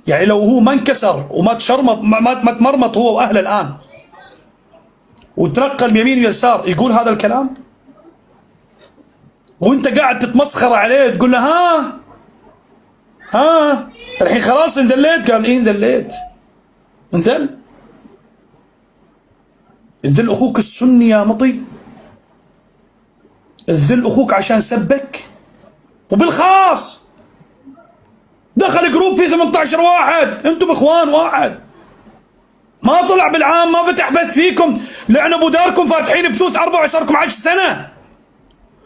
يعني لو هو ما انكسر وما تشرمط ما تمرمط هو واهله الان وتنقل يمين ويسار يقول هذا الكلام؟ وانت قاعد تتمسخر عليه تقول له ها الحين خلاص انذليت؟ قال ايه انذليت. انذل اخوك السني يا مطي، اذل اخوك عشان سبك. وبالخاص دخل جروب فيه 18 واحد، انتم اخوان واحد، ما طلع بالعام، ما فتح بث فيكم، لان ابو داركم فاتحين بثوث 4 صار لكم 10 سنه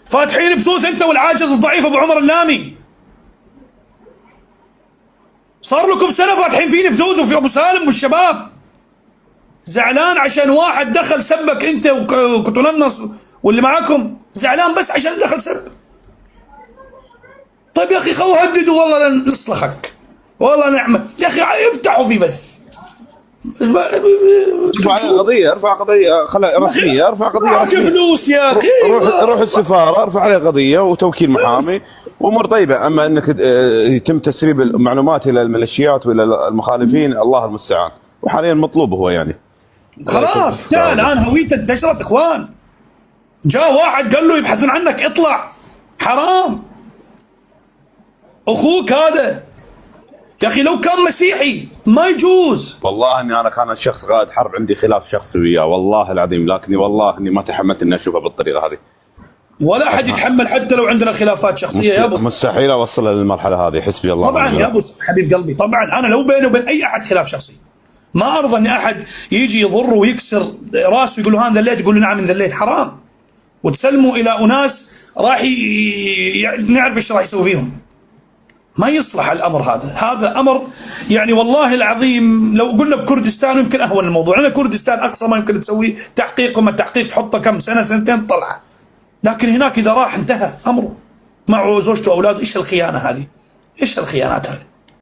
فاتحين بثوث انت والعاجز الضعيف ابو عمر اللامي، صار لكم سنه فاتحين فيني بثوث وفي ابو سالم والشباب. زعلان عشان واحد دخل سبك انت وكتوننص واللي معاكم، زعلان بس عشان دخل سب. طيب يا اخي خو هددوا والله لن نصلخك والله نعمه يا اخي، افتحوا في بث. ارفع قضيه رسميه، ارفع قضيه رسميه. فلوس يا اخي، روح السفاره ارفع عليه قضيه وتوكيل محامي وامور طيبه. اما انك يتم تسريب المعلومات الى الميليشيات والى المخالفين الله المستعان، وحاليا مطلوب هو يعني خلاص انتهى الان، هويته انتشرت اخوان. جاء واحد قال له يبحثون عنك اطلع، حرام اخوك هذا يا اخي، لو كان مسيحي ما يجوز. والله اني انا كان الشخص قائد حرب عندي خلاف شخصي وياه والله العظيم، لكني والله اني ما تحملت اني اشوفه بالطريقه هذه. ولا احد يتحمل حتى لو عندنا خلافات شخصيه يا ابو، مستحيل اوصل للمرحله هذه. حسبي الله طبعا يا ابو حبيب قلبي، طبعا انا لو بيني وبين اي احد خلاف شخصي ما ارضى ان احد يجي يضر ويكسر راسه يقول له ها ذليت، يقول له نعم ذليت، حرام. وتسلموا الى اناس راح نعرف ايش راح يسوي فيهم. ما يصلح الامر هذا امر يعني والله العظيم. لو قلنا بكردستان يمكن اهون الموضوع، لان كردستان اقصى ما يمكن تسويه تحقيق، وما التحقيق تحطه كم سنه سنتين طلعه، لكن هناك اذا راح انتهى امره معه زوجته واولاده. ايش الخيانه هذه؟ ايش الخيانات هذه؟